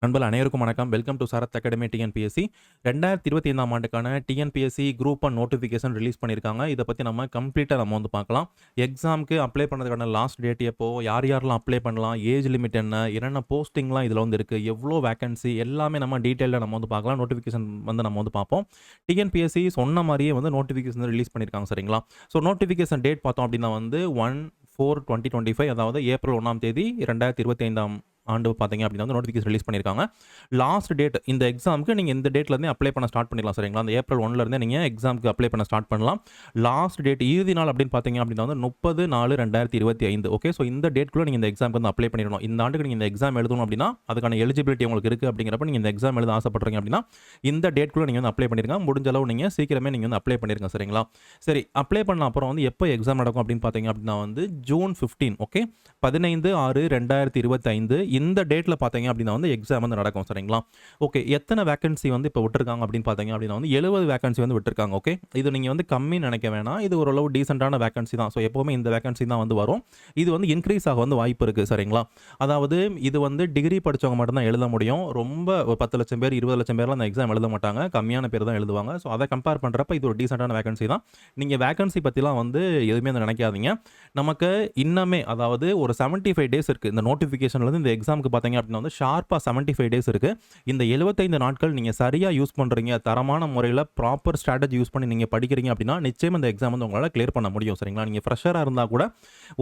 நண்பர்கள் அனைவருக்கும் வணக்கம். Welcome to Sarath academy TNPSC. 2025ஆம் ஆண்டுக்கான டிஎன்பிஎஸ்சி குரூப் 1 நோட்டிஃபிகேஷன் ரிலீஸ் பண்ணியிருக்காங்க. இத பத்தி நம்ம கம்ப்ளீட்டா பார்க்கலாம். எக்ஸாம்க்கு அப்ளை பண்ணதுக்கான லாஸ்ட் டேட் எப்போ? யார் யாரெல்லாம் அப்ளை பண்ணலாம்? ஏஜ் லிமிட் என்ன? என்னென்ன போஸ்டிங்லாம் இதுல இருக்கு? எவ்வளோ வேக்கன்சி? எல்லாமே நம்ம டீட்டெயிலா நம்ம பார்க்கலாம். நோட்டிஃபிகேஷன் நம்ம பார்ப்போம். டிஎன்பிஎஸ்சி சொன்ன மாரியே நோட்டிஃபிகேஷன் ரிலீஸ் பண்ணியிருக்காங்க சரிங்களா? ஸோ நோட்டிஃபிகேஷன் டேட் பார்த்தோம் அப்படின்னா 1/4/2025 அதாவது ஏப்ரல் 1ஆம் தேதி 2025ஆம் ஆண்டு பார்த்தீங்க அப்படின்னா நோட்டிஃபிகேஷன் ரிலீஸ் பண்ணியிருக்காங்க. லாஸ்ட் டேட் இந்த எக்ஸாமுக்கு நீங்கள் இந்த டேட்லேருந்தே அப்ளை பண்ண ஸ்டார்ட் பண்ணிடலாம் சரிங்களா? அந்த ஏப்ரல் 1லேருந்தே நீங்கள் எக்ஸாமுக்கு அப்ளை பண்ண ஸ்டார்ட் பண்ணலாம். லாஸ்ட் டேட் இறுதி நாள் அப்படின்னு பார்த்தீங்க அப்படின்னா 30/4/2025. ஓகே, ஸோ இந்த டேட்குள்ளே நீங்கள் இந்த எக்ஸாமுக்கு அப்ளை பண்ணிடணும். இந்த ஆண்டுக்கு நீங்கள் இந்த எக்ஸாம் எழுதணும் அப்படின்னா அதுக்கான எலிஜிபிலிட்டி உங்களுக்கு இருக்குது அப்படிங்கிறப்ப நீங்கள் இந்த எக்ஸாம் எழுத ஆசைப்படுறீங்க அப்படின்னா இந்த டேட்குள்ளே நீங்கள் அப்ளை பண்ணிருங்க. முடிஞ்ச அளவு நீங்கள் சீக்கிரமே நீங்கள் அப்ளை பண்ணிருங்க சரிங்களா? சரி, அப்ளை பண்ண அப்புறம் எப்போ எக்ஸாம் நடக்கும் அப்படின்னு பார்த்தீங்க அப்படின்னா ஜூன் 15. ஓகே, 15/6/2025 இந்த டேட்ல பார்த்தீங்க அப்படின்னா எக்ஸாம் நடக்கும் சரிங்களா? ஓகே, எத்தனை வேக்கன்சி இப்போ விட்டுருக்காங்க அப்படின்னு பார்த்தீங்க அப்படின்னா 70 வேக்கன்சி விட்டுருக்காங்க. ஓகே, இது நீங்கள் கம்மி நினைக்க வேணாம். இது ஓரளவு டீசென்டான வேக்கன்சி தான். ஸோ எப்போவுமே இந்த வேக்கன்சி தான் வரும். இது இன்க்ரீஸ் ஆக வாய்ப்பு இருக்குது சரிங்களா? அதாவது இது டிகிரி படித்தவங்க மட்டும்தான் எழுத முடியும். ரொம்ப 10 லட்சம் பேர் 20 லட்சம் பேர்லாம் அந்த எக்ஸாம் எழுத மாட்டாங்க. கம்மியான பேர் தான் எழுதுவாங்க. ஸோ அதை கம்பேர் பண்ணுறப்ப இது ஒரு டீசென்டான வேக்கன்சி தான். நீங்கள் வேக்கன்சி பற்றிலாம் எதுவுமே நினைக்காதீங்க. நமக்கு இன்னமே அதாவது ஒரு 75 டேஸ் இருக்குது இந்த நோட்டிஃபிகேஷன்லேருந்து இந்த எக்ஸாமுக்கு பார்த்தீங்க அப்படின்னா ஷார்ப்பாக 75 டேஸ் இருக்குது. இந்த 75 நாட்கள் நீங்கள் சரியாக யூஸ் பண்ணுறீங்க, தரமான முறையில் ப்ராப்பர் ஸ்ட்ராட்டஜி யூஸ் பண்ணி நீங்கள் படிக்கிறீங்க அப்படின்னா நிச்சயம் இந்த எக்ஸாம் உங்களால் கிளியர் பண்ண முடியும் சரிங்களா? நீங்கள் ஃப்ரெஷராக இருந்தால் கூட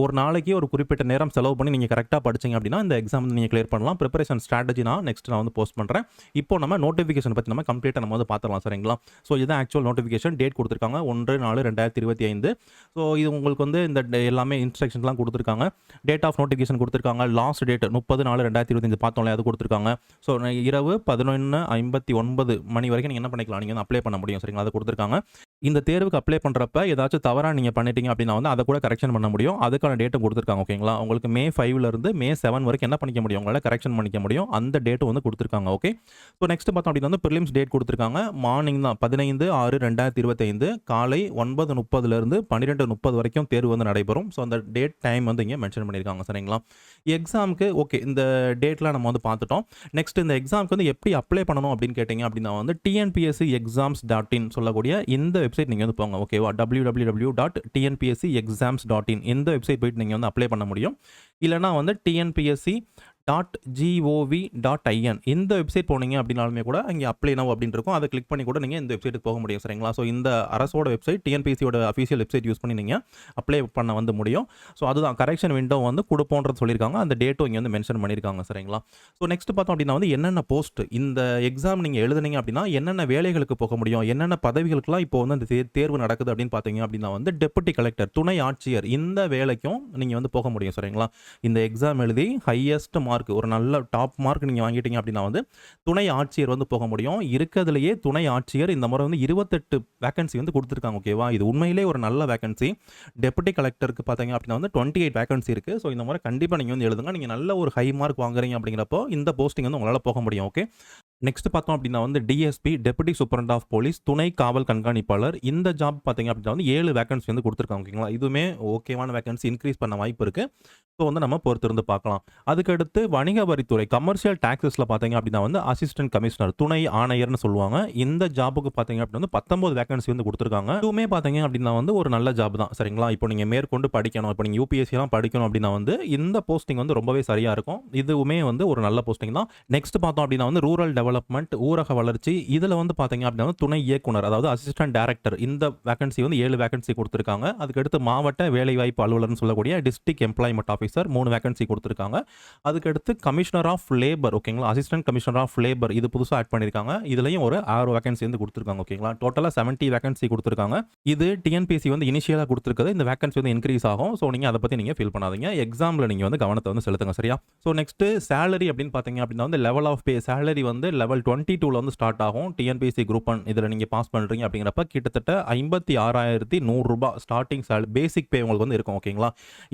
ஒரு நாளைக்கு ஒரு குறிப்பிட்ட நேரம் செலவு பண்ணி நீங்கள் கரெக்டாக படிச்சிங்க அப்படின்னா இந்த எக்ஸாம் நீங்கள் கிளியர் பண்ணலாம். ப்ரிப்பரேஷன் ஸ்ட்ராட்டஜி நெக்ஸ்ட் நான் போஸ்ட் பண்ணுறேன். இப்போ நம்ம நோட்டிஃபிகேஷன் பற்றி நம்ம கம்ப்ளீட்டாக நம்ம பார்த்துடலாம் சரிங்களா? ஸோ இதுதான் ஆக்சுவல் நோட்டிஃபிகேஷன். டேட் கொடுத்துருக்காங்க 1/4/2025. ஸோ இது உங்களுக்கு இந்த எல்லாமே இன்ஸ்ட்ரக்ஷன்ஸ்லாம் கொடுத்துருக்காங்க. டேட் ஆஃப் நோட்டிஃபிகேஷன் கொடுத்துருக்காங்க. லாஸ்ட் டேட் 30/4/2025 பார்த்தோம்ல, அது கொடுத்துருக்காங்க. ஸோ இரவு 11:59 மணி வரைக்கும் நீங்கள் என்ன பண்ணிக்கலாம், நீங்கள் அப்ளை பண்ண முடியும் சரிங்களா? அது கொடுத்துருக்காங்க. இந்த தேர்வுக்கு அப்ளை பண்ணுறப்ப ஏதாச்சும் தவறாக நீங்கள் பண்ணிட்டீங்க அப்படின்னா அதை கூட கரெக்ஷன் பண்ண முடியும். அதுக்கான டேட்டும் கொடுத்துருக்காங்க. ஓகேங்களா? உங்களுக்கு May 5லேருந்து May 7 வரைக்கும் என்ன பண்ணிக்க முடியும், உங்களால் கரெக்ஷன் பண்ணிக்க முடியும். அந்த டேட்டும் கொடுத்துருக்காங்க. ஓகே, ஸோ நெக்ஸ்ட் பார்த்தோம் அப்படின்னா ப்ரிலிம்ஸ் டேட் கொடுத்துருக்காங்க. மார்னிங் தான் 15/6/2025 காலை 9:30லேருந்து 12:30 வரைக்கும் தேர்வு நடைபெறும். ஸோ அந்த டேட் டைம் இங்கே மென்ஷன் பண்ணியிருக்காங்க சரிங்களா? எக்ஸாமுக்கு ஓகே, இந்த டேட்லாம் நம்ம பார்த்துட்டோம். நெக்ஸ்ட் இந்த எக்ஸாமுக்கு எப்படி அப்ளை பண்ணணும் அப்படின்னு கேட்டிங்க அப்படின்னா tnpscexams.in சொல்லக்கூடிய இந்த வெப்சைட் நீங்கள் போங்க. ஓகேவா? www.tnpscexams.in இந்த வெப்சைட் போயிட்டு நீங்கள் அப்ளை பண்ண முடியும். இல்லைனா tnpsc.gov.in இந்த வெப்சைட் போனீங்க அப்படின்னாலுமே கூட அங்கே அப்ளை நவ் அப்படின்னு இருக்கும். அதை கிளிக் பண்ணி கூட நீங்கள் இந்த வெப்சைட்டுக்கு போக முடியும் சரிங்களா? ஸோ இந்த அரசோட வெப்சைட் டிஎன்பிஎஸ்சியோட அஃபீஷியல் வெப்சைட் யூஸ் பண்ணி நீங்கள் அப்ளை பண்ண முடியும். ஸோ அதுதான் கரெக்ஷன் விண்டோ கொடுப்போன்றது சொல்லியிருக்காங்க. அந்த டேட்டும் இங்கே மென்ஷன் பண்ணியிருக்காங்க சரிங்களா? ஸோ நெக்ஸ்ட் பார்த்தோம் அப்படின்னா என்னென்ன போஸ்ட் இந்த எக்ஸாம் நீங்கள் எழுதுனீங்க அப்படின்னா என்னென்ன வேலைகளுக்கு போக முடியும், என்னென்ன பதவிகளுக்குலாம் இப்போ அந்த தேர்வு நடக்குது அப்படின்னு பார்த்தீங்க அப்படின்னா டெபுட்டி கலெக்டர், துணை ஆட்சியர், இந்த வேலைக்கும் நீங்கள் போக முடியும் சரிங்களா? இந்த எக்ஸாம் எழுதி ஹையஸ்ட் மார்க், ஒரு நல்ல டாப் மார்க் நீங்கள் வாங்கிட்டீங்க அப்படின்னா துணை ஆட்சியர் போக முடியும். இருக்கிறதுலையே துணை ஆட்சியர் இந்த முறை 28 வேகன்சி கொடுத்துருக்காங்க. ஓகேவா? இது உண்மையிலே ஒரு நல்ல வேகன்சி. டெபுட்டி கலெக்டருக்கு பார்த்தீங்க அப்படின்னா 28 வேகன்சி இருக்குது. ஸோ இந்த முறை கண்டிப்பாக நீங்கள் எழுதுங்க. நீங்கள் நல்ல ஒரு ஹை மார்க் வாங்குறீங்க அப்படிங்கிறப்போ இந்த போஸ்டிங் உங்களால் போக முடியும். ஓகே, நெக்ஸ்ட் பார்த்தோம் அப்படின்னா DSP, deputy superintendent of police, துணை காவல் கண்காணிப்பாளர், இந்த ஜாப் பார்த்தீங்க அப்படின்னா 7 வேகன்சி கொடுத்துருக்காங்க. ஓகேங்களா? இதுவுமே ஓகேவான வேகன்சி, இன்க்ரீஸ் பண்ண வாய்ப்பு இருக்குது. ஸோ நம்ம பொறுத்திருந்து பார்க்கலாம். அதுக்கடுத்து வணிக வரித்துறை, கமர்ஷியல் டாக்ஸஸில் பார்த்தீங்க அப்படின்னா அசிஸ்டன்ட் கமிஷனர், துணை ஆணையர்னு சொல்லுவாங்க. இந்த ஜாபுக்கு பார்த்தீங்க அப்படின்னா 19 வேகன்சி கொடுத்துருக்காங்க. இதுவுமே பார்த்தீங்க அப்படின்னா ஒரு நல்ல ஜாப் தான் சரிங்களா? இப்போ நீங்கள் மேற்கொண்டு படிக்கணும், இப்போ நீங்கள் யூபிஎஸ்சிலாம் படிக்கணும் அப்படின்னா இந்த போஸ்டிங் ரொம்பவே சரியாக இருக்கும். இதுவுமே ஒரு நல்ல போஸ்டிங் தான். நெக்ஸ்ட் பார்த்தோம் அப்படின்னா ரூரல் டெவலப்மெண்ட், ஊரக வளர்ச்சி, இதில் பார்த்தீங்க அப்படின்னா துணை இயக்குனர், அதாவது அசிஸ்டன்ட் டைரக்டர், இந்த வேகன்சி 7 வேகன்சி கொடுத்துருக்காங்க. அதுக்கடுத்து மாவட்ட வேலைவாய்ப்பு அலுவலர்னு சொல்லக்கூடிய டிஸ்ட்ரிக்ட் எம்ப்ளாய்மெண்ட் ஆஃபீஸர் 3 வேகன்சி கொடுத்துருக்காங்க. அதுக்கடுத்து கமிஷனர் ஆஃப் லேபர், ஓகேங்களா? அசிஸ்டன்ட் கமிஷனர் ஆஃப் லேபர், இது புதுசாக ஆட் பண்ணியிருக்காங்க. இதுலையும் ஒரு 6 வேகன்சி கொடுத்துருக்காங்க. ஓகேங்களா? டோட்டலாக 70 வேகன்சி கொடுத்துருக்காங்க. இது டிஎன்பிஎஸ்சி இனிஷியலாக கொடுத்துருக்குது. இந்த வேகன்சி இன்க்ரீஸ் ஆகும். ஸோ நீங்கள் அதை பற்றி நீங்கள் ஃபீல் பண்ணாதீங்க. எக்ஸாமில் நீங்கள் கவனத்தை செலுத்துங்க சரியா? ஸோ நெக்ஸ்ட் சேலரி அப்படின்னு பார்த்தீங்க அப்படின்னா level of pay salary level 22ல ஸ்டார்ட் ஆகும். டிஎன்பிஎஸ்சி குரூப் 1 இதில் நீங்கள் பாஸ் பண்ணுறீங்க அப்படிங்கிறப்ப கிட்டத்தட்ட 56,100 ரூபாய் ஸ்டார்டிங் சேலரி, பேசிக் பே உங்களுக்கு இருக்கும். ஓகேங்களா?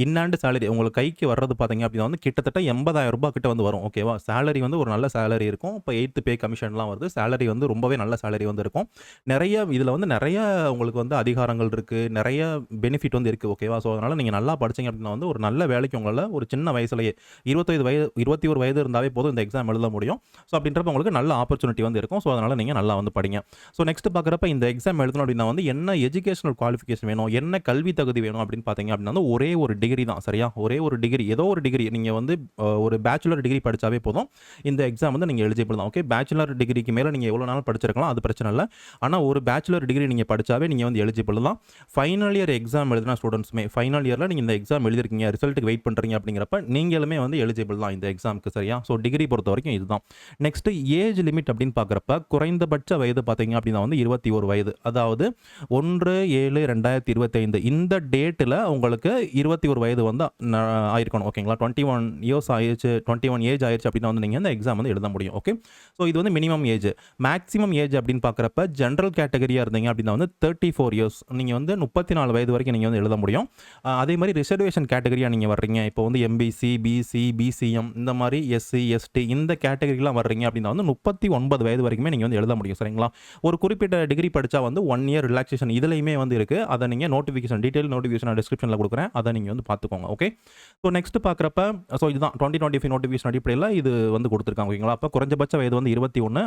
இன்னாண்டு சேலரி உங்களுக்கு கைக்கு வர்றது பார்த்தீங்க அப்படின்னா வந்து கிட்டத்தட்ட 80,000 ரூபாய் கிட்ட வந்து வரும். ஓகேவா? சேலரி வந்து ஒரு நல்ல சேலரி இருக்கும். இப்போ 8த் பே கமிஷன்லாம் வருது. சேலரி வந்து ரொம்பவே நல்ல சேலரி வந்து இருக்கும். நெறைய இதில வந்து நெறைய உங்களுக்கு வந்து அதிகாரங்கள் இருக்கு. நெறைய பெனிஃபிட் வந்து இருக்கு. ஓகேவா? ஸோ அதனால நீங்க நல்லா படிச்சீங்க அப்படின்னா வந்து ஒரு நல்ல வேலைக்கு உங்களால ஒரு சின்ன வயசுலயே 21 வயது இருந்தாவே போதும் இந்த எக்ஸாம் எழுத முடியும். ஸோ அப்படின்றப்ப உங்களுக்கு நல்ல ஆப்பர்ச்சுனிட்டி வந்து இருக்கும். ஸோ அதனால நீங்க நல்லா வந்து படிங்க. ஸோ நெக்ஸ்ட் பார்க்குறப்ப இந்த எக்ஸாம் எழுதணும் அப்படின்னா வந்து என்ன எஜுகேஷனல் குவாலிஃபிகேஷன் வேணும்? என்ன கல்வி தகுதி வேணும் அப்படின்னு பார்த்தீங்க அப்படின்னா வந்து ஒரே ஒரு டிகிரி தான். சரியா? ஒரே ஒரு டிகிரி ஏதோ ஒரு டிகிரி நீங்க வந்து ஒரு பேச்சுலர் டிகிரி படிச்சாவே போதும். இந்த எக்ஸாம் வந்து நீங்க எலிஜிபிள் தான். ஓகே. பேச்சுலர் டிகிரிக்கு மேல நீங்க எவ்வளோ நாள் படிச்சிருக்கலாம். அது பிரச்சனை இல்ல. ஆனா ஒரு பேச்சுலர் டிகிரி நீங்க படிச்சாவே நீங்க வந்து எலிஜிபிள் தான். ஃபைனல் இயர் எக்ஸாம் எழுதின ஸ்டூடண்ட்ஸ்மே ஃபைனல் இயர்ல நீங்க இந்த எக்ஸாம் எழுதிருக்கீங்க. ரிசல்ட்டுக்கு வெயிட் பண்றீங்க அப்படிங்கிறப்ப நீங்களுமே வந்து எலிஜிபிள் தான் இந்த எக்ஸாம்க்கு. சரியா? ஸோ டிகிரி பொறுத்தவரைக்கும் இதுதான். நெக்ஸ்ட் ஏஜ் லிமிட் அப்படின்னு பார்க்குறப்ப குறைந்தபட்ச வயது பார்த்தீங்க அப்படின்னா வந்து 21 வயது. அதாவது 1/7/2025 இந்த டேட்டில் உங்களுக்கு 21 வயது வந்து ஆயிருக்கணும். ஓகேங்களா? 21 இயர்ஸ் ஆயிருச்சு, 21 ஏஜ் ஆயிருச்சு அப்படின்னா வந்து நீங்கள் இந்த எக்ஸாம் வந்து எழுத முடியும். ஓகே. ஸோ இது வந்து மினிமம் ஏஜ். மேக்ஸிமம் ஏஜ் அப்படின்னு பார்க்குறப்ப ஜென்ரல் கேட்டகரியாக இருந்தீங்க அப்படின்னா வந்து 34 இயர்ஸ். நீங்கள் வந்து 34 வயது வரைக்கும் நீங்கள் வந்து எழுத முடியும். அதே மாதிரி ரிசர்வேஷன் கேட்டகரியாக நீங்கள் வர்றீங்க. இப்போ வந்து எம்பிசி, பிசி, பிசிஎம் இந்த மாதிரி எஸ்சி, எஸ்டி இந்த கேட்டகரிலாம் வர்றீங்க அப்படின்னா வந்து 39 வயது வரைக்குமே நீங்கள் வந்து எழுத முடியும். சரிங்களா? ஒரு குறிப்பிட்ட டிகிரி படித்தா வந்து 1 இயர் ரிலாக்ஸேஷன் இதுலையுமே வந்து இருக்குது. அதை நீங்கள் நோட்டிஃபிகேஷன் டீட்டெயில் நோட்டிஃபிகேஷன் டிஸ்கிரிப்ஷனில் கொடுக்குறேன். அதை நீங்கள் வந்து பார்த்துக்கோங்க. ஓகே. ஸோ நெக்ஸ்ட் பார்க்குறப்ப ஸோ இதுதான் 2025 நோட்டிஃபிகேஷன் அடிப்படையில் இது வந்து கொடுத்துருக்காங்க. ஓகேங்களா? அப்போ குறைஞ்சபட்ச வயது வந்து 21,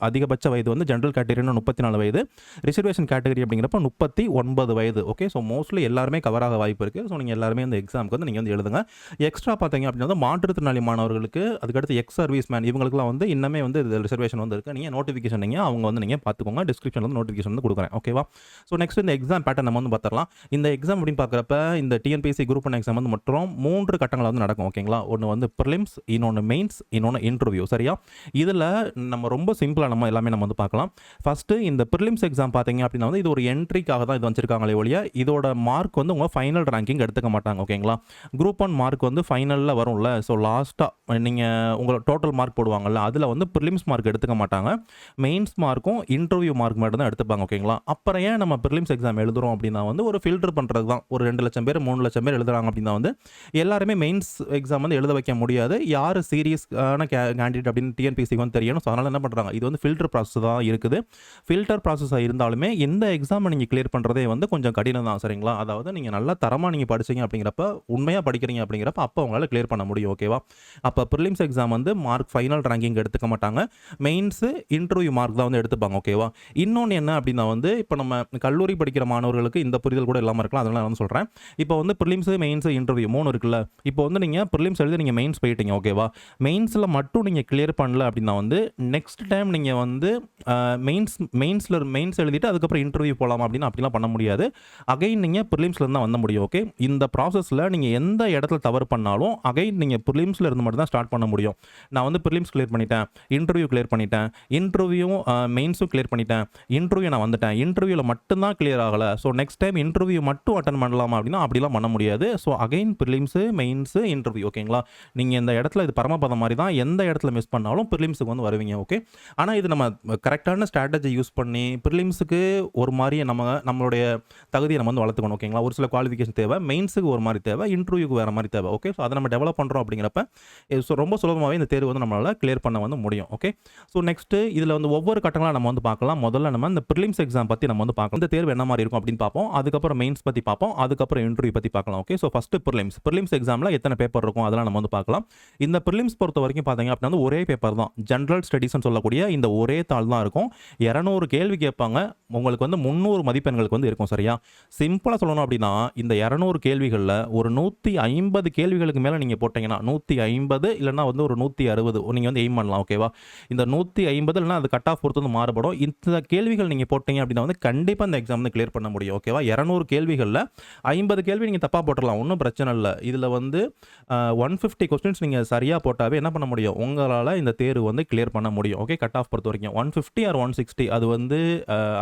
அதிகபட்ச வயது வந்து ஜென்ரல் கேட்டகரினா 34 வயது, ரிசர்வேஷன் கேட்டகரி அப்படிங்கிறப்ப 39 வயது. ஓகே. ஸோ மோஸ்ட்லி எல்லாருமே கவர் ஆக வாய்ப்பு இருக்குது. ஸோ நீங்கள் எல்லாருமே இந்த எக்ஸாமுக்கு வந்து நீங்கள் வந்து எழுதுங்க. எக்ஸ்ட்ரா பார்த்தீங்க அப்படின்னா வந்து மாற்றுத்திறனாளி மாணவர்களுக்கு, அதுக்கடுத்து எக்ஸ் சர்வீஸ் மேன் இவங்களுக்குலாம் வந்து இன்னமே வந்து ரிசர்வேஷன் வந்து இருக்குது. நீங்கள் நோட்டிஃபிகேஷன் அவங்க வந்து நீங்கள் பார்த்துக்கோங்க. டிஸ்கிரிப்ஷனில் வந்து நோட்டிஃபிகேஷன் வந்து கொடுக்குறேன். ஓகேவா? ஸோ நெக்ஸ்ட் இந்த எக்ஸாம் பேட்டர்ன் நம்ம வந்து பார்த்துடலாம். இந்த எக்ஸாம் அப்படின்னு பார்க்குறப்ப இந்த டிஎன்பிஎஸ்சி குரூப் 1 எக்ஸாம் வந்து மற்றும் 3 கட்டங்கள் வந்து நடக்கும். ஓகேங்களா? ஒன்று வந்து ப்ரிலிம்ஸ், இன்னொன்று மெயின்ஸ், இன்னொன்று இன்டர்வியூ. சரியா? இதில் நம்ம ரொம்ப சிம்பிளாக நம்ம எல்லாமே நம்ம வந்து பார்க்கலாம். ஃபஸ்ட்டு இந்த ப்ரிலிம்ஸ் எக்ஸாம் பார்த்தீங்க அப்படின்னா வந்து இது ஒரு என்ட்ரிக்காக தான் இது வச்சிருக்காங்களே ஒழிய இதோட மார்க் வந்து உங்கள் ஃபைனல் ரேங்கிங் எடுத்துக்க மாட்டாங்க. ஓகேங்களா? குரூப் 1 மார்க் வந்து ஃபைனலில் வரும்ல. ஸோ லாஸ்ட்டாக நீங்கள் உங்களோட டோட்டல் மார்க் போடுவாங்கல்ல அதில் வந்து ப்ரிலிம்ஸ் மார்க் எடுத்துக்க மாட்டாங்க. மெயின்ஸ் மார்க்கும் இன்டர்வியூ மார்க் மட்டும் தான் எடுத்துப்பாங்க. ஓகேங்களா? அப்புறம் ஏன் நம்ம ப்ரிலிம்ஸ் எக்ஸாம் எழுதுறோம் அப்படின்னா வந்து ஒரு ஃபில்டர் பண்ணுறது தான். ஒரு 2 லட்சம் பேர் 3 லட்சம் பேர் எழுதுறாங்க அப்படின்னா வந்து எல்லாருமே மெயின்ஸ் எக்ஸாம் வந்து எழுத வைக்க முடியாது. யார் சீரியஸான கேண்டிடேட் அப்படின்னு டிஎன்பிஎஸ்சிக்கு வந்து தெரியணும். ஸோ அதனால் என்ன பண்ணுறாங்க, இது வந்து ஃபில்டர் ப்ராசஸ் தான் இருக்குது. ஃபில்டர் ப்ராசஸாக இருந்தாலுமே இந்த எக்ஸாமை நீங்கள் கிளியர் பண்ணுறதே வந்து கொஞ்சம் கடினம் தான். சரிங்களா? அதாவது நீங்கள் நல்லா தரமாக நீங்கள் படிச்சீங்க அப்படிங்கிறப்ப உண்மையாக படிக்கிறீங்க அப்படிங்கிறப்ப அப்போ உங்களால் கிளியர் பண்ண முடியும். ஓகேவா? அப்போ ப்ரிலிம்ஸ் எக்ஸாம் வந்து மார்க் ஃபைனல் ரேங்கிங் எடுத்துக்க மாட்டாங்க. மெயின்ஸு இன்டர்வியூ மார்க் தான் வந்து எடுத்துப்பாங்க. ஓகேவா? இன்னொன்று என்ன அப்படின்னா வந்து இப்போ நம்ம கல்லூரி படிக்கிற மாணவர்களுக்கு இந்த புரிதல் கூட இல்லாமல் இருக்கலாம். அதனால நான் சொல்கிறேன். இப்போ வந்து ப்ரிலிம்ஸு, மெயின்ஸு, இன்டர்வியூ 3 இருக்குல்ல. இப்போ வந்து நீங்கள் ப்ரிலிம்ஸ் எழுதி நீங்கள் மெயின்ஸ் போயிட்டீங்க. ஓகேவா? மெயின்ஸில் மட்டும் நீங்கள் கிளியர் பண்ணல அப்படின்னா வந்து நெக்ஸ்ட் டைம் நீங்கள் வந்து மெயின்ஸ் எழுதிட்டு அதுக்கப்புறம் இன்டர்வியூ போகலாம் அப்படின்னா அப்படிலாம் பண்ண முடியாது. அகைன் நீங்கள் ப்ரிலிம்ஸில் தான் வந்த முடியும். ஓகே. இந்த ப்ராசஸில் நீங்கள் எந்த இடத்துல தவறு பண்ணாலும் அகைன் நீங்கள் ப்ரிலிம்ஸில் இருந்து மட்டும் தான் ஸ்டார்ட் பண்ண முடியும். நான் வந்து ப்ரிலிம்ஸ் கிளியர் பண்ணிட்டேன், இன்டர்வியூ கிளியர் பண்ணிட்டேன், மெயின்ஸும் கிளியர் பண்ணிட்டேன், இன்டர்வியூ நான் வந்துட்டேன், இன்டர்வியூவில் மட்டும்தான் கிளியர் ஆகலை, ஸோ நெக்ஸ்ட் டைம் இன்டர்வியூ மட்டும் அட்டன் பண்ணலாமா அப்படின்னா அப்படிலாம் பண்ண முடியாது. So again prelims, mains, interview. ஓகேங்களா? நீங்கள் இந்த இடத்துல இது பரமபதம் மாதிரி தான். எந்த இடத்துல மிஸ் பண்ணாலும் ப்ரிலிம்ஸுக்கு வந்து வருவீங்க. ஓகே. ஆனால் இது நம்ம கரெக்டான ஸ்ட்ராட்டஜி யூஸ் பண்ணி ப்ரிலிம்ஸுக்கு ஒரு மாதிரி நம்மளுடைய தகுதியை நம்ம வந்து வளர்த்துக்கணும். ஓகேங்களா? ஒரு சில குவாலிஃபிகேஷன் தேவை, மெயின்ஸுக்கு ஒரு மாதிரி தேவை, இன்டர்வியூக்கு வேறு மாதிரி தேவை. ஓகே. ஸோ அதை நம்ம டெவலப் பண்ணுறோம் அப்படிங்கிறப்ப ரொம்ப சுலபமாகவே இந்த தேர்வு வந்து நம்மளால் கிளியர் பண்ண வந்து முடியும். ஓகே. ஸோ நெக்ஸ்ட்டு இதில் வந்து ஒவ்வொரு கட்டங்களாக நம்ம வந்து பார்க்கலாம். முதல்ல நம்ம இந்த ப்ரிலிம்ஸ் எக்ஸாம் பற்றி நம்ம வந்து பார்க்கலாம். இந்த தேர்வு என்ன மாதிரி இருக்கும் அப்படின்னு பார்ப்போம். அதுக்கப்புறம் மெயின்ஸ் பற்றி பார்ப்போம். அதுக்கப்புறம் இன்டர்வியூ பற்றி பார்க்கலாம். ஓகே. ஸோ ஃபஸ்ட்டு ப்ரிலிம்ஸ் எக்ஸாமில் எத்தனை பேப்பர் இருக்கும் அதெல்லாம் நம்ம வந்து பார்க்கலாம். இந்த ப்ரிலிம்ஸ் பொறுத்த வரைக்கும் பார்த்தீங்க அப்படின்னா வந்து ஒரே பேப்பர் தான். ஜென்ரல் ஸ்டடீஸ்னு சொல்லக்கூடிய இந்த ஒரே தாள் தான் இருக்கும். 200 கேள்வி கேட்பாங்க. உங்களுக்கு வந்து 300 மதிப்பெண்களுக்கு வந்து இருக்கும். சரியா? சிம்பிளாக சொல்லணும் அப்படின்னா இந்த 200 கேள்விகளில் ஒரு 150 கேள்விகளுக்கு மேலே நீங்கள் போட்டிங்கன்னா 150 இல்லைனா வந்து ஒரு 160 நீங்கள் வந்து எய்ம் பண்ணலாம். ஓகேவா? இந்த 150 இல்லைனா அது கட் ஆஃப் பொறுத்து வந்து மாறுபடும். இந்த கேள்விகள் நீங்கள் போட்டீங்க அப்படின்னா வந்து கண்டிப்பாக இந்த எக்ஸாம் வந்து கிளியர் பண்ண முடியும். ஓகேவா? 200 கேள்விகளில் 50 கேள்வி நீங்கள் தப்பாக போட்டுடலாம், ஒன்றும் பிரச்சனை இல்லை. இதில் வந்து 150 கொஸ்டின்ஸ் நீங்கள் சரியாக போட்டாவே என்ன பண்ண முடியும், உங்களால் இந்த தேர்வு வந்து கிளியர் பண்ண முடியும். ஓகே. கட் ஆஃப் பொறுத்த வரைக்கும் 150 ஆர் 160 அது வந்து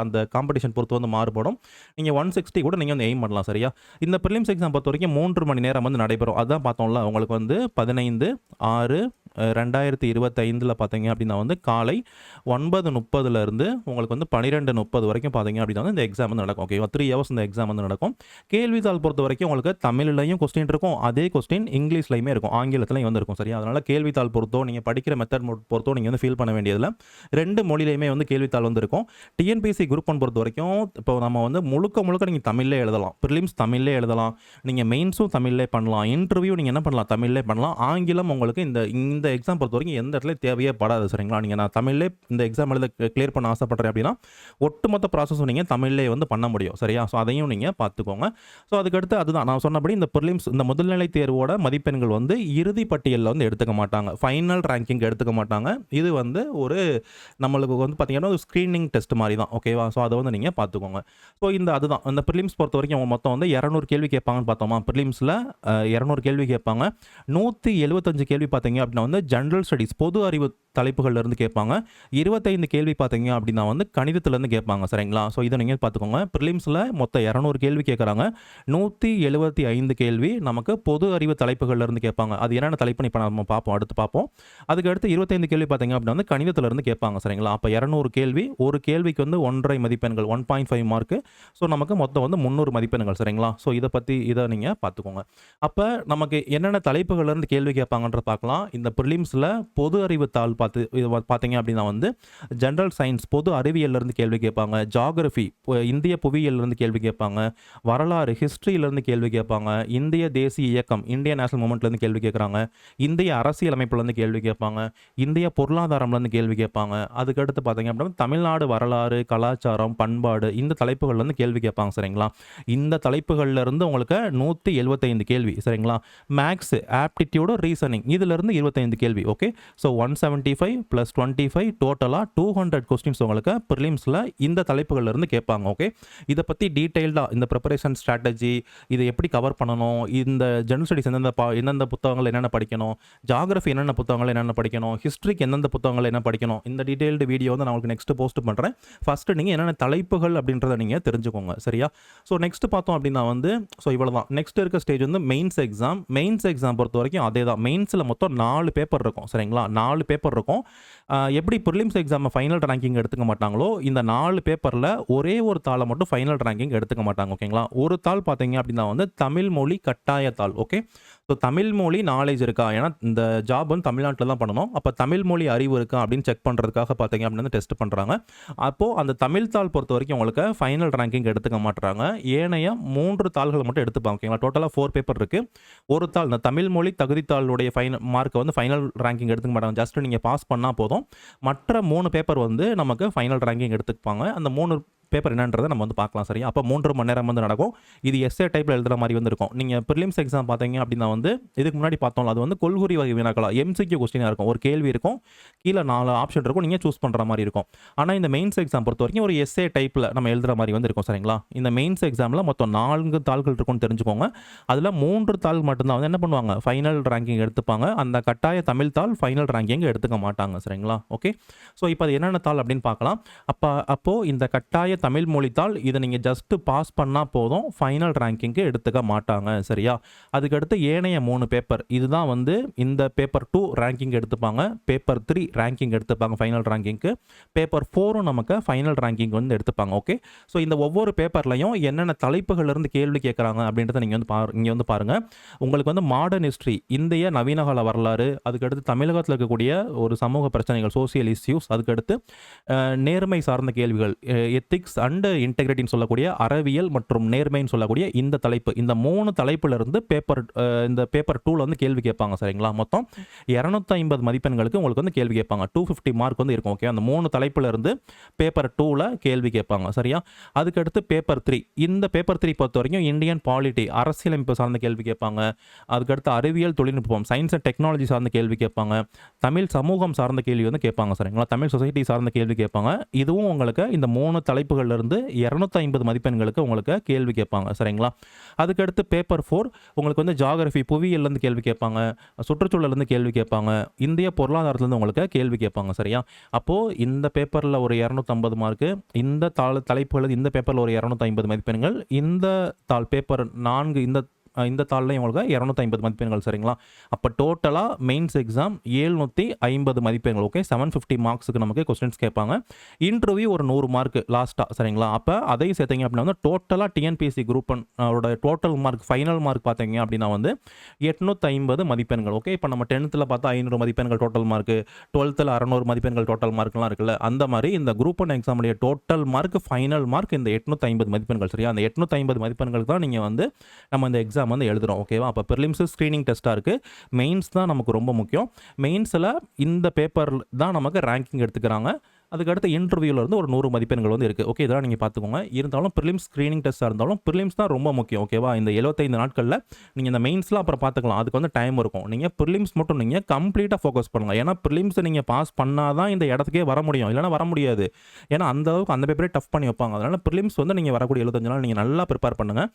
அந்த காம்படிஷன் பொறுத்து வந்து மாறுபடும். நீங்கள் 160 கூட நீங்கள் வந்து எய்ம் பண்ணலாம். சரியா? இந்த ப்ரிலிம்ஸ் எக்ஸாம் பொறுத்த வரைக்கும் 3 மணி நேரம் வந்து நடைபெறும். அதான் பார்த்தோம்ல உங்களுக்கு வந்து 15, 6, 2025 பார்த்தீங்க அப்படின்னா வந்து காலை 9:30 உங்களுக்கு வந்து 12:30 வரைக்கும் பார்த்தீங்க அப்படின்னா வந்து இந்த எக்ஸாம் வந்து நடக்கும். ஓகேவா? 3 ஹவர்ஸ் இந்த எக்ஸாம் வந்து நடக்கும். கேள்வித்தாள் பொறுத்த வரைக்கும் உங்களுக்கு தமிழ்லையும் கொஸ்டின் இருக்கும். அதே கொஸ்டின் இங்கிலீஷ்லையுமே இருக்கும். ஆங்கிலத்திலையும் வந்து இருக்கும். சரியா? அதனால கேள்வித்தாள் பொறுத்தோ நீங்கள் படிக்கிற மெத்தட் பொறுத்தோ நீங்கள் வந்து ஃபீல் பண்ண வேண்டியதில்ல. 2 மொழியிலையுமே வந்து கேள்வித்தாள் வந்து இருக்கும். டிஎன்பிஎஸ்சி குரூப் 1 பொறுத்த வரைக்கும் இப்போ நம்ம வந்து முழுக்க நீங்கள் தமிழ்லே எழுதலாம். ப்ரிலிம்ஸ் தமிழ்லே எழுதலாம். நீங்கள் மெயின்ஸும் தமிழ்லே பண்ணலாம். இன்டர்வியூ நீங்கள் என்ன பண்ணலாம்? தமிழ்லே பண்ணலாம். ஆங்கிலம் உங்களுக்கு இந்த எக்ஸாம் பொறுத்த வரைக்கும் எந்த இடத்துல தேவையே படாது. சரிங்களா? நீங்கள் நான் தமிழ்லே இந்த எக்ஸாம் எழுத கிளியர் பண்ண ஆசைப்படுறேன் அப்படின்னா ஒட்டுமொத்த ப்ராசஸும் நீங்கள் தமிழ்லே வந்து பண்ண முடியும். சரியா? ஸோ அதையும் நீங்கள் பார்த்துக்கோங்க. ஸோ அதுக்கடுத்து அதுதான் நான் சொன்னபடி இந்த ப்ரிலிம்ஸ் இந்த முதல்நிலை தேர்வோட மதிப்பெண்கள் வந்து இறுதி பட்டியலில் வந்து எடுத்துக்க மாட்டாங்க. ஃபைனல் ரேங்கிங் எடுத்துக்க மாட்டாங்க. இது வந்து ஒரு நம்மளுக்கு வந்து பார்த்தீங்கன்னா ஒரு ஸ்க்ரீனிங் டெஸ்ட் மாதிரி தான். ஓகேவா? ஸோ அதை வந்து நீங்கள் பார்த்துக்கோங்க. ஸோ அதுதான் இந்த ப்ரிலிம்ஸ் பொறுத்த வரைக்கும் அவங்க மொத்தம் வந்து 200 கேள்வி கேட்பாங்கன்னு பார்த்தோமா? ப்ரிலிம்ஸில் 200 கேள்வி கேட்பாங்க. 175 கேள்வி பார்த்தீங்க அப்படின்னா வந்து ஜென்ரல் ஸ்டடீஸ் பொது அறிவு தலைப்புகள்ல இருந்து கேட்பாங்க. 25 கேள்வி பார்த்தீங்க அப்படின்னா வந்து கணிதத்திலேருந்து கேட்பாங்க. சரிங்களா? ஸோ இதை நீங்கள் பார்த்துக்கோங்க. ப்ரிலிம்ஸில் மொத்தம் 200 கேள்வி கேட்குறாங்க. 175 கேள்வி நமக்கு பொது அறிவு தலைப்புகள்ல இருந்து கேட்பாங்க. அது என்னென்ன தலைப்புன்னு இப்போ நம்ம பார்ப்போம், அடுத்து பார்ப்போம். அதுக்கடுத்து 25 கேள்வி பார்த்தீங்க அப்படின்னா வந்து கணிதத்திலேருந்து கேட்பாங்க. சரிங்களா? அப்போ 200 கேள்வி, ஒரு கேள்விக்கு வந்து 1.5 மதிப்பெண்கள் 1.5 மார்க்கு. ஸோ நமக்கு மொத்தம் வந்து 300 மதிப்பெண்கள். சரிங்களா? ஸோ இதை நீங்கள் பார்த்துக்கோங்க. அப்போ நமக்கு என்னென்ன தலைப்புகள்லேருந்து கேள்வி கேட்பாங்கன்ற பார்க்கலாம். இந்த ப்ரிலிம்ஸில் பொது அறிவு தாள் பார்த்தீங்க அப்படின்னா வந்து ஜென்ரல் சயின்ஸ் பொது அறிவியல்லேருந்து கேள்வி கேட்பாங்க. ஜியாகிரஃபி இந்திய புவியியல்லேருந்து கேள்வி கேட்பாங்க. வரலாறு ஹிஸ்ட்ரியிலேருந்து கேள்வி கேட்பாங்க. இந்திய தேசிய இயக்கம் இந்தியன் நேஷனல் மூமெண்ட்லேருந்து கேள்வி கேட்குறாங்க. இந்திய அரசியல் அமைப்புலேருந்து கேள்வி கேட்பாங்க. இந்திய பொருளாதாரம்லேருந்து கேள்வி கேட்பாங்க. அதுக்கடுத்து பார்த்தீங்க அப்படின்னா தமிழ்நாடு வரலாறு கலாச்சாரம் பண்பாடு இந்த தலைப்புகள்லேருந்து கேள்வி கேட்பாங்க. சரிங்களா? இந்த தலைப்புகள்லேருந்து உங்களுக்கு 175 கேள்வி. சரிங்களா? மேக்ஸ் ஆப்டிடியூடு ரீசனிங் இதிலிருந்து 25 கேள்வி. ஓகே. ஸோ 175 + 25 டோட்டலாக 200 கொஸ்டின்ஸ் உங்களுக்கு ப்ரிலிம்ஸில் இந்த தலைப்புகள்லேருந்து கேட்பாங்க. ஓகே. இதை பற்றி டீட்டெயில்டாக இந்த ப்ரிப்பரேஷன் ஸ்ட்ராட்டஜி இதை எப்படி கவர் பண்ணணும், இந்த ஜெனரல் ஸ்டடீஸ் எந்தெந்த புத்தகங்கள் என்னென்ன படிக்கணும், ஜியாகிரஃபி என்னென்ன புத்தகங்கள் என்னென்ன படிக்கணும், ஹிஸ்ட்ரிக்கு எந்தெந்த புத்தகங்கள் என்ன படிக்கணும், இந்த டீட்டெயில்டு வீடியோ வந்து நான் உங்களுக்கு நெக்ஸ்ட் போஸ்ட் பண்ணுறேன். ஃபஸ்ட்டு நீங்கள் என்னென்ன தலைப்புகள் அப்படின்றத நீங்கள் தெரிஞ்சுக்கோங்க. சரியா? ஸோ நெக்ஸ்ட் பார்த்தோம் அப்படின்னா வந்து இவ்வளோ தான். நெக்ஸ்ட் இருக்க ஸ்டேஜ் வந்து மெயின்ஸ் எக்ஸாம் பொறுத்த வரைக்கும் அதே தான். மெயின்ஸில் மொத்தம் 4 பேப்பர் இருக்கும். சரிங்களா? 4 பேப்பர் இருக்கும். எப்படி ப்ரிலிம்ஸ் எக்ஸாம் ஃபைனல் ரேங்கிங் எடுத்துக்க மாட்டாங்களோ இந்த 4 பேப்பரில் ஒரே ஒரு தாளை மட்டும் ஃபைனல் ரேங்கிங் எடுத்துக்க மாட்டாங்க. ஓகேங்களா? ஒரு தாள் பார்த்தீங்க அப்படின்னா வந்து தமிழ் மொழி கட்டாய தாள். ஓகே. ஸோ தமிழ் மொழி நாலேஜ் இருக்கா, ஏன்னா இந்த ஜாப் வந்து தமிழ்நாட்டில் தான் பண்ணணும். அப்போ தமிழ் மொழி அறிவு இருக்கா அப்படின்னு செக் பண்ணுறதுக்காக பார்த்தீங்க அப்படின்னா டெஸ்ட் பண்ணுறாங்க. அப்போது அந்த தமிழ் தாள் பொறுத்த வரைக்கும் உங்களுக்கு ஃபைனல் ரேங்கிங் எடுத்துக்க மாட்டுறாங்க. ஏனைய 3 தாள்கள் மட்டும் எடுத்துப்பாங்க. ஓகேங்களா? டோட்டலாக 4 பேப்பர் இருக்குது. ஒரு தாள் இந்த தமிழ் மொழி தகுதித்தாளுடைய மார்க்கை வந்து ஃபைனல் ரேங்கிங் எடுத்துக்க மாட்டாங்க. ஜஸ்ட் நீங்கள் பாஸ் பண்ணால் போதும். மற்ற 3 பேப்பர் வந்து நமக்கு ஃபைனல் ரேங்கிங் எடுத்துப்பாங்க. அந்த 3 பேப்பர் என்னன்றதை நம்ம வந்து பார்க்கலாம். சரியா? அப்போ 3 மணி நேரம் வந்து நடக்கும். இது எஸ்ஏ டைப்பில் எழுதுகிற மாதிரி வந்து இருக்கும். நீங்கள் ப்ரிலிம்ஸ் எக்ஸாம் பார்த்தீங்க அப்படின்னா வந்து இதுக்கு முன்னாடி பார்த்தோம், அது வந்து கொள்குறி வகை வினாக்களா எம்சிக்யூ கொஸ்டினாக இருக்கும். ஒரு கேள்வி இருக்கும், கீழே 4 ஆப்ஷன் இருக்கும், நீங்கள் சூஸ் பண்ணுற மாதிரி இருக்கும். ஆனால் இந்த மெயின்ஸ் எக்ஸாம் பொறுத்த வரைக்கும் ஒரு எஸ்ஏ டைப்பில் நம்ம எழுதுகிற மாதிரி வந்து இருக்கும். சரிங்களா? இந்த மெயின்ஸ் எக்ஸாமில் மொத்தம் 4 தாள்கள் இருக்கும்னு தெரிஞ்சுக்கோங்க. அதில் 3 தாள் மட்டும்தான் வந்து என்ன பண்ணுவாங்க, ஃபைனல் ரேங்கிங் எடுத்துப்பாங்க. அந்த கட்டாய தமிழ் தாள் ஃபைனல் ரேங்கிங் எடுத்துக்க மாட்டாங்க. சரிங்களா? ஓகே. ஸோ இப்போ அது என்னென்ன தாள் அப்படின்னு பார்க்கலாம். அப்போது இந்த கட்டாய தமிழ் மொழித்தாள் இதை நீங்கள் ஜஸ்ட்டு பாஸ் பண்ணால் போதும், ஃபைனல் ரேங்கிங்க்கு எடுத்துக்க மாட்டாங்க. சரியா? அதுக்கடுத்து ஏனைய 3 பேப்பர் இதுதான் வந்து இந்த பேப்பர் 2 ரேங்கிங் எடுத்துப்பாங்க. பேப்பர் 3 ரேங்கிங் எடுத்துப்பாங்க ஃபைனல் ரேங்கிங்க்கு. பேப்பர் 4ம் நமக்கு ஃபைனல் ரேங்கிங் வந்து எடுத்துப்பாங்க. ஓகே. ஸோ இந்த ஒவ்வொரு பேப்பர்லையும் என்னென்ன தலைப்புகள்லேருந்து கேள்வி கேட்குறாங்க அப்படின்றத நீங்கள் வந்து இங்கே வந்து பாருங்கள். உங்களுக்கு வந்து மாடர்ன் ஹிஸ்ட்ரி இந்திய நவீனகால வரலாறு, அதுக்கடுத்து தமிழகத்தில் இருக்கக்கூடிய ஒரு சமூக பிரச்சனைகள் சோசியல் இஷ்யூஸ், அதுக்கடுத்து நேர்மை சார்ந்த கேள்விகள் எத்திக்ஸ் அண்ட் இன்டெகிரிட்டின்னு சொல்லக்கூடிய அறவியல் மற்றும் நேர்மைன்னு சொல்லக்கூடிய இந்த தலைப்பு, இந்த 3 தலைப்புலேருந்து இந்த பேப்பர் 2ல் வந்து கேள்வி கேட்பாங்க. சரிங்களா? மொத்தம் 250 மதிப்பெண்களுக்கு உங்களுக்கு வந்து கேள்வி கேட்பாங்க. 250 மார்க் வந்து இருக்கும். ஓகே. அந்த 3 தலைப்புலேருந்து பேப்பர் 2ல் கேள்வி கேட்பாங்க. சரியா? அதுக்கடுத்து பேப்பர் 3 இந்த பேப்பர் 3 பொறுத்த வரைக்கும் இந்தியன் பாலிட்டி அரசியலமைப்பு சார்ந்த கேள்வி கேட்பாங்க. அதுக்கடுத்து அறிவியல் தொழில்நுட்பம் சயின்ஸ் அண்ட் டெக்னாலஜி சார்ந்த கேள்வி கேட்பாங்க. தமிழ் சமூகம் சார்ந்த கேள்வி வந்து கேட்பாங்க. சரிங்களா? தமிழ் சொசைட்டி சார்ந்த கேள்வி கேட்பாங்க. இதுவும் உங்களுக்கு இந்த 3 தலைப்புகள்லேருந்து 250 மதிப்பெண்களுக்கு உங்களுக்கு கேள்வி கேட்பாங்க. சரிங்களா? அதுக்கடுத்து பேப்பர் 4 உங்களுக்கு வந்து ஜியாகிரஃபி புவியியல்லேருந்து கேள்வி கேட்பாங்க. சுற்றுச்சூழலேருந்து கேள்வி கேட்பாங்க. இந்திய பொருளாதாரத்துலேருந்து உங்களுக்கு கேள்வி கேட்பாங்க. சரியா? அப்போது இந்த பேப்பரில் ஒரு 250 மார்க்கு, இந்த தலைப்புகள் இந்த பேப்பரில் ஒரு 250 மதிப்பெண்கள், இந்த பேப்பர் 4 இந்த இந்த தாள்லையும் உங்களுக்கு 250 மதிப்பெண்கள் சரிங்களா. அப்போ டோட்டலாக மெயின்ஸ் எக்ஸாம் 750 மதிப்பெண்கள். ஓகே, 750 மார்க்ஸுக்கு நமக்கு கொஸ்டின்ஸ் கேட்பாங்க. இன்டர்வியூ ஒரு 100 மார்க் லாஸ்ட்டாக சரிங்களா. அப்போ அதையும் சேர்த்தீங்க அப்படின்னா வந்து டோட்டலாக TNPSC group one total mark final mark பார்த்தீங்க அப்படின்னா வந்து 850 மதிப்பெண்கள். ஓகே, இப்போ நம்ம 10th பார்த்தா 500 மதிப்பெண்கள் டோட்டல் மார்க், 12th 600 மதிப்பெண்கள் டோட்டல் மார்க்லாம் இருக்குல்ல, அந்த மாதிரி இந்த குரூப் ஒன் எக்ஸாமுடைய டோட்டல் மார்க் ஃபைனல் மார்க் இந்த 850 மதிப்பெண்கள் சரியா. அந்த 850 மதிப்பெண்களுக்கு தான் நீங்கள் வந்து நம்ம இந்த எக்ஸாம் வந்து எழுதுகிறோம். ஓகேவா. அப்போ ப்ரிலிம்ஸ் ஸ்க்ரீனிங் டெஸ்ட்டாக இருக்குது. மெயின்ஸ் தான் நமக்கு ரொம்ப முக்கியம். மெயின்ஸில் இந்த பேப்பர் தான் நமக்கு ரேங்கிங் எடுத்துக்கிறாங்க. அதுக்கடுத்து இன்டர்வியூவில் இருந்து ஒரு 100 மதிப்பெண்கள் வந்து இருக்குது. ஓகே, இதெல்லாம் நீங்கள் பார்த்துக்கோங்க. இருந்தாலும் ப்ரிலிம்ஸ் ஸ்க்ரீனிங் டெஸ்ட்டாக இருந்தாலும் ப்ரிலிம்ஸ் தான் ரொம்ப முக்கியம். ஓகேவா. இந்த 75 நாட்களில் நீங்கள் இந்த மெயின்ஸ்லாம் அப்புறம் பார்த்துக்கலாம், அதுக்கு வந்து டைம் இருக்கும். நீங்கள் ப்ரிலிம்ஸ் மட்டும் நீங்கள் கம்ப்ளீட்டாக ஃபோக்கஸ் பண்ணுங்கள். ஏன்னா ப்ரிலிம்ஸை நீங்கள் பாஸ் பண்ணால் தான் இந்த இடத்துக்கே வர முடியும், இல்லைனா வர முடியாது. ஏன்னா அந்த அளவுக்கு அந்த பேப்பரே டஃப் பண்ணி வைப்பாங்க. அதனால் ப்ரிலிம்ஸ் வந்து நீங்கள் வரக்கூடிய 75 நாள் நீங்கள் நல்லா ப்ரிப்பேர் பண்ணுங்கள்.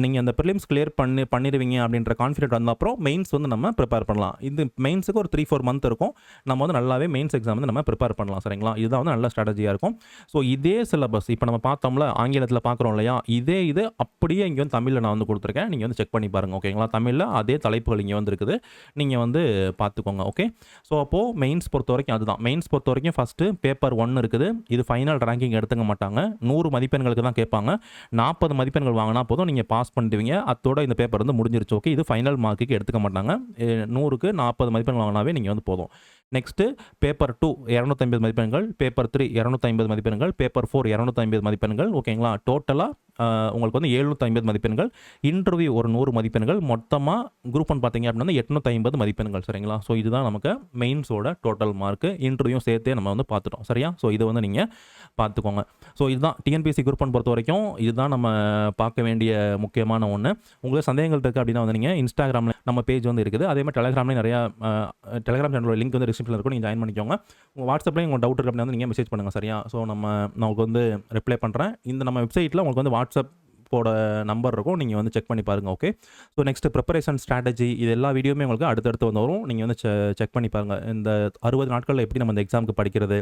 நீங்கள் அந்த ப்ரிலிம்ஸ் கிளியர் பண்ணிடுவீங்க அப்படின்ற கான்ஃபிடென்ட் வந்த அப்புறம் மெயின்ஸ் வந்து நம்ம ப்ரிப்பேர் பண்ணலாம். இது மெயின்ஸுக்கு ஒரு 3-4 மந்த் இருக்கும். நம்ம வந்து நல்லாவே மெயின்ஸ் எக்ஸாம் வந்து நம்ம ப்ரிப்பேர் பண்ணலாம் சரிங்களா. இதுதான் வந்து நல்ல ஸ்ட்ராட்டஜியாக இருக்கும். ஸோ இதே சிலபஸ் இப்போ நம்ம பார்த்தோம்ல, ஆங்கிலத்தில் பார்க்குறோம் இல்லையா, இது அப்படியே இங்கே வந்து தமிழில் நான் வந்து கொடுத்துருக்கேன். நீங்கள் வந்து செக் பண்ணி பாருங்கள். ஓகேங்களா. தமிழில் அதே தலைப்புகள் இங்கே வந்து இருக்குது, நீங்கள் வந்து பார்த்துக்கோங்க. ஓகே, ஸோ அப்போது மெயின்ஸ் பொறுத்த வரைக்கும் அதுதான். மெயின்ஸ் பொறுத்த வரைக்கும் ஃபஸ்ட்டு பேப்பர் 1 இருக்குது. இது ஃபைனல் ரேங்கிங் எடுத்துக்க மாட்டாங்க. 100 மதிப்பெண்களுக்கு தான் கேட்பாங்க. 40 மதிப்பெண்கள் வாங்கினா போதும், நீங்கள் பாஸ் பண்ணிடுவீங்க. அதோட இந்த பேப்பர் வந்து முடிஞ்சிருச்சு. ஓகே, இது ஃபைனல் மார்க்குக்கு எடுத்துக்க மாட்டாங்க. 100க்கு 40 மதிப்பெண்கள் வாங்கினாவே நீங்கள் வந்து போதும். நெக்ஸ்ட்டு பேப்பர் 2 250 மதிப்பெண்கள், பேப்பர் 3 250 மதிப்பெண்கள், பேப்பர் 4 250 மதிப்பெண்கள். ஓகேங்களா. டோட்டலாக உங்களுக்கு வந்து 750 மதிப்பெண்கள். இன்டர்வியூ ஒரு 100 மதிப்பெண்கள். மொத்தமாக குரூப் ஒன் பார்த்தீங்க அப்படின்னா 850 மதிப்பெண்கள் சரிங்களா. ஸோ இதுதான் நமக்கு மெயின்ஸோட டோட்டல் மார்க்கு. இன்டர்வியூ சேர்த்தே நம்ம வந்து பார்த்துட்டோம் சரியா. ஸோ இதை வந்து நீங்கள் பார்த்துக்கோங்க. ஸோ இதுதான் டிஎன்பிஎஸ்சி குரூப் ஒன் பொறுத்த வரைக்கும் இதுதான் நம்ம பார்க்க வேண்டிய முக்கியமான ஒன்று. உங்களுக்கு சந்தேகங்கள் இருக்குது அப்படின்னா வந்து நீங்கள் இன்ஸ்டாகிராமில் நம்ம பேஜ் வந்து இருக்குது. அதே மாதிரி டெலிகிராம்லேயும் நிறையா டெலிகிராம் சேனலோட லிங்க் வந்து டிஸ்கிரிப்ஷனில் இருக்கும், நீங்கள் ஜாயின் பண்ணிக்கோங்க. உங்கள் வாட்ஸ்அப்லேயும் உங்கள் டவுட் இருக்குது அப்படின்னா வந்து நீங்கள் மெசேஜ் பண்ணுங்கள் சரியா. ஸோ நான் உங்களுக்கு வந்து ரிப்ளை பண்ணுறேன். இந்த நம்ம வெப்சைட்டில் உங்களுக்கு வந்து வாட்ஸ்அப்போட நம்பர் இருக்கும், நீங்கள் வந்து செக் பண்ணி பாருங்கள். Okay, so next preparation strategy இது எல்லா வீடியோமே உங்களுக்கு அடுத்தடுத்து வந்து வரும், நீங்கள் வந்து செக் பண்ணி பாருங்கள். இந்த 60 நாட்களில் எப்படி நம்ம இந்த எக்ஸாமுக்கு படிக்கிறது,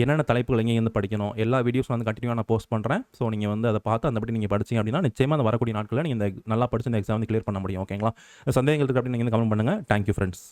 என்னென்ன தலைப்புகள் எங்கேருந்து படிக்கணும், எல்லா வீடியோஸும் வந்து கண்டினியூவாக நான் போஸ்ட் பண்ணுறேன். ஸோ நீங்கள் வந்து அதை பார்த்து அந்தபடி நீங்கள் படிச்சிங்க அப்படின்னா நிச்சயமாக அந்த வரக்கூடிய நாட்களில் நீங்கள் இந்த நல்லா படிச்சு இந்த எக்ஸாம் வந்து கிளியர் பண்ண முடியும். ஓகேங்களா. சந்தேகங்கள் இருக்குது அப்படின்னு நீங்கள் கமெண்ட் பண்ணுங்கள். Thank you friends.